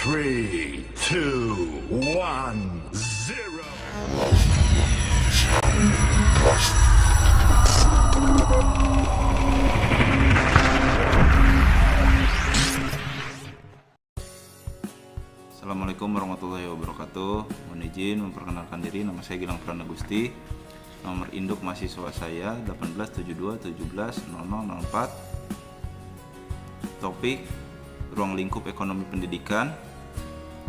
3, 2, 1, 0. Assalamualaikum warahmatullahi wabarakatuh. Mohon izin memperkenalkan diri, nama saya Gilang Pranagusti. Nomor induk mahasiswa saya 1872170004. Topik ruang lingkup ekonomi pendidikan.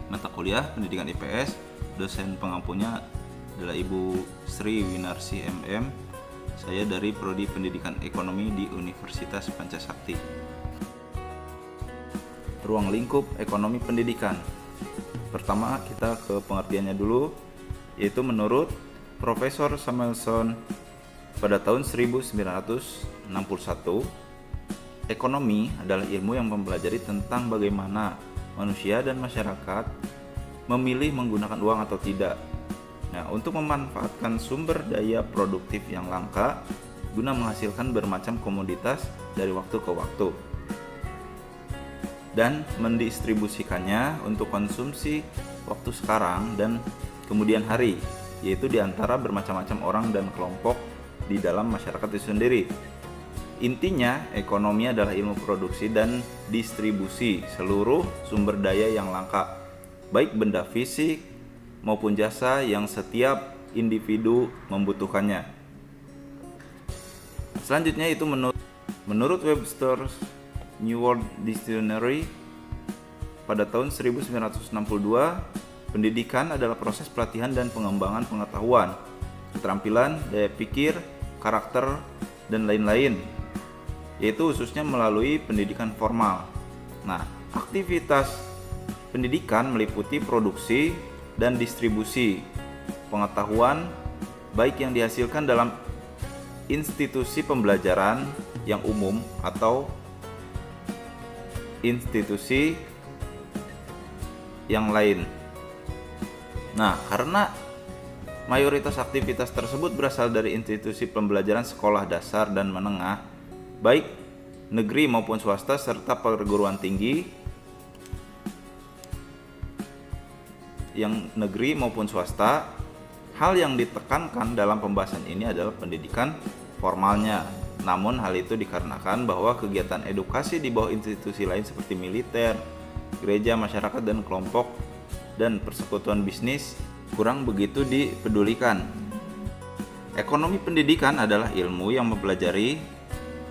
Mata kuliah pendidikan IPS. Dosen pengampunya adalah Ibu Sri Winarsi MM. Saya dari Prodi Pendidikan Ekonomi di Universitas Pancasakti. Ruang lingkup ekonomi pendidikan. Pertama kita ke pengertiannya dulu, yaitu menurut Profesor Samuelson pada tahun 1961, ekonomi adalah ilmu yang mempelajari tentang bagaimana manusia dan masyarakat memilih menggunakan uang atau tidak. Nah, untuk memanfaatkan sumber daya produktif yang langka guna menghasilkan bermacam komoditas dari waktu ke waktu dan mendistribusikannya untuk konsumsi waktu sekarang dan kemudian hari, yaitu diantara bermacam-macam orang dan kelompok di dalam masyarakat itu sendiri. Intinya, ekonomi adalah ilmu produksi dan distribusi seluruh sumber daya yang langka, baik benda fisik maupun jasa yang setiap individu membutuhkannya. Selanjutnya itu menurut Webster's New World Dictionary pada tahun 1962, pendidikan adalah proses pelatihan dan pengembangan pengetahuan, keterampilan, daya pikir, karakter, dan lain-lain, yaitu khususnya melalui pendidikan formal. Nah, aktivitas pendidikan meliputi produksi dan distribusi pengetahuan, baik yang dihasilkan dalam institusi pembelajaran yang umum atau institusi yang lain. Nah, karena mayoritas aktivitas tersebut berasal dari institusi pembelajaran sekolah dasar dan menengah, baik negeri maupun swasta serta perguruan tinggi yang negeri maupun swasta, hal yang ditekankan dalam pembahasan ini adalah pendidikan formalnya. Namun hal itu dikarenakan bahwa kegiatan edukasi di bawah institusi lain seperti militer, gereja, masyarakat, dan kelompok dan persekutuan bisnis kurang begitu dipedulikan. Ekonomi pendidikan adalah ilmu yang mempelajari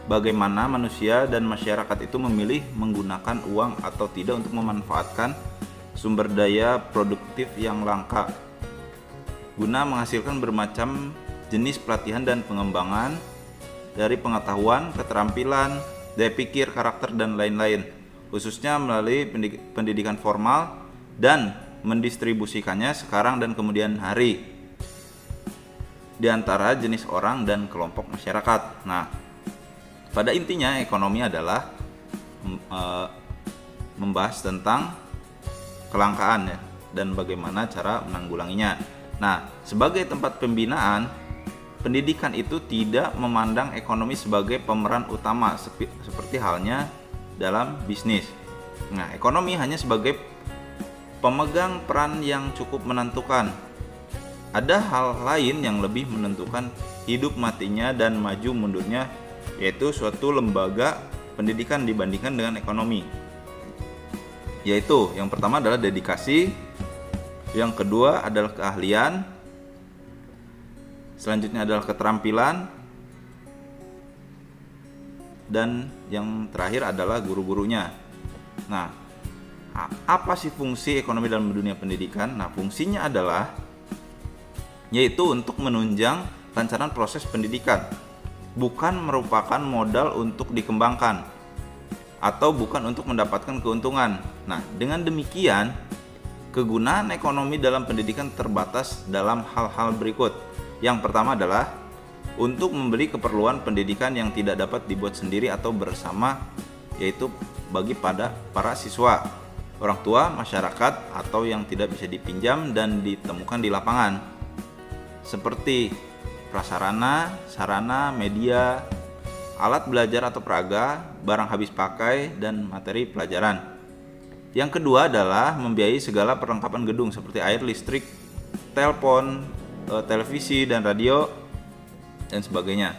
bagaimana manusia dan masyarakat itu memilih menggunakan uang atau tidak untuk memanfaatkan sumber daya produktif yang langka guna menghasilkan bermacam jenis pelatihan dan pengembangan dari pengetahuan, keterampilan, daya pikir, karakter, dan lain-lain, khususnya melalui pendidikan formal dan mendistribusikannya sekarang dan kemudian hari di antara jenis orang dan kelompok masyarakat. Nah, pada intinya ekonomi adalah membahas tentang kelangkaan ya, dan bagaimana cara menanggulanginya. Nah, sebagai tempat pembinaan, pendidikan itu tidak memandang ekonomi sebagai pemeran utama seperti halnya dalam bisnis. Nah, ekonomi hanya sebagai pemegang peran yang cukup menentukan. Ada hal lain yang lebih menentukan hidup matinya dan maju mundurnya, yaitu suatu lembaga pendidikan dibandingkan dengan ekonomi. Yaitu yang pertama adalah dedikasi, yang kedua adalah keahlian, selanjutnya adalah keterampilan, dan yang terakhir adalah guru-gurunya. Nah, apa sih fungsi ekonomi dalam dunia pendidikan? Nah, fungsinya adalah yaitu untuk menunjang kelancaran proses pendidikan, bukan merupakan modal untuk dikembangkan atau bukan untuk mendapatkan keuntungan. Nah, dengan demikian, kegunaan ekonomi dalam pendidikan terbatas dalam hal-hal berikut. Yang pertama adalah untuk membeli keperluan pendidikan yang tidak dapat dibuat sendiri atau bersama, yaitu bagi para siswa, orang tua, masyarakat, atau yang tidak bisa dipinjam dan ditemukan di lapangan, seperti prasarana, sarana, media, alat belajar atau peraga, barang habis pakai, dan materi pelajaran. Yang kedua adalah membiayai segala perlengkapan gedung seperti air, listrik, telepon, televisi dan radio dan sebagainya.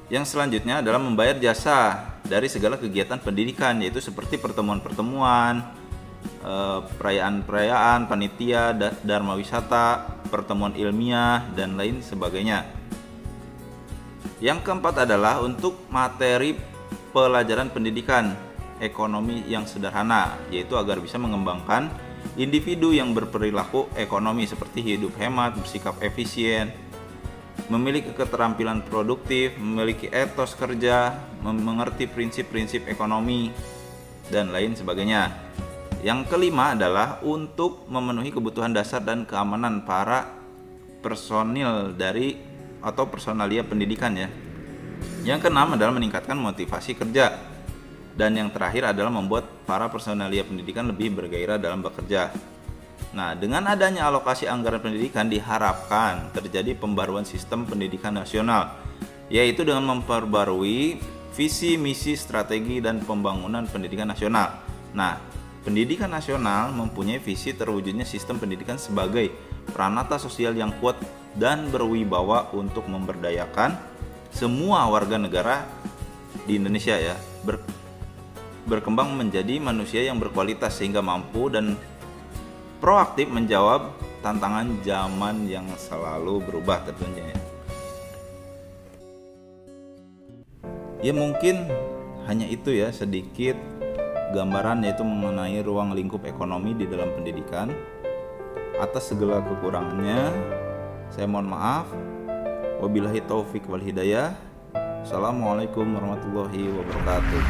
Yang selanjutnya adalah membayar jasa dari segala kegiatan pendidikan, yaitu seperti pertemuan-pertemuan, perayaan-perayaan, panitia, dharma wisata, pertemuan ilmiah dan lain sebagainya. Yang keempat adalah untuk materi pelajaran pendidikan ekonomi yang sederhana, yaitu agar bisa mengembangkan individu yang berperilaku ekonomi seperti hidup hemat, bersikap efisien, memiliki keterampilan produktif, memiliki etos kerja, mengerti prinsip-prinsip ekonomi, dan lain sebagainya. Yang kelima adalah untuk memenuhi kebutuhan dasar dan keamanan para personil dari atau personalia pendidikan ya. Yang keenam adalah meningkatkan motivasi kerja. Dan yang terakhir adalah membuat para personalia pendidikan lebih bergairah dalam bekerja. Nah, dengan adanya alokasi anggaran pendidikan diharapkan terjadi pembaruan sistem pendidikan nasional, yaitu dengan memperbarui visi, misi, strategi, dan pembangunan pendidikan nasional. Nah, pendidikan nasional mempunyai visi terwujudnya sistem pendidikan sebagai pranata sosial yang kuat dan berwibawa untuk memberdayakan semua warga negara di Indonesia ya, berkembang menjadi manusia yang berkualitas sehingga mampu dan proaktif menjawab tantangan zaman yang selalu berubah tentunya ya. Ya mungkin hanya itu ya sedikit gambaran yaitu mengenai ruang lingkup ekonomi di dalam pendidikan. Atas segala kekurangannya saya mohon maaf. Wabillahi taufik wal hidayah. Assalamualaikum warahmatullahi wabarakatuh.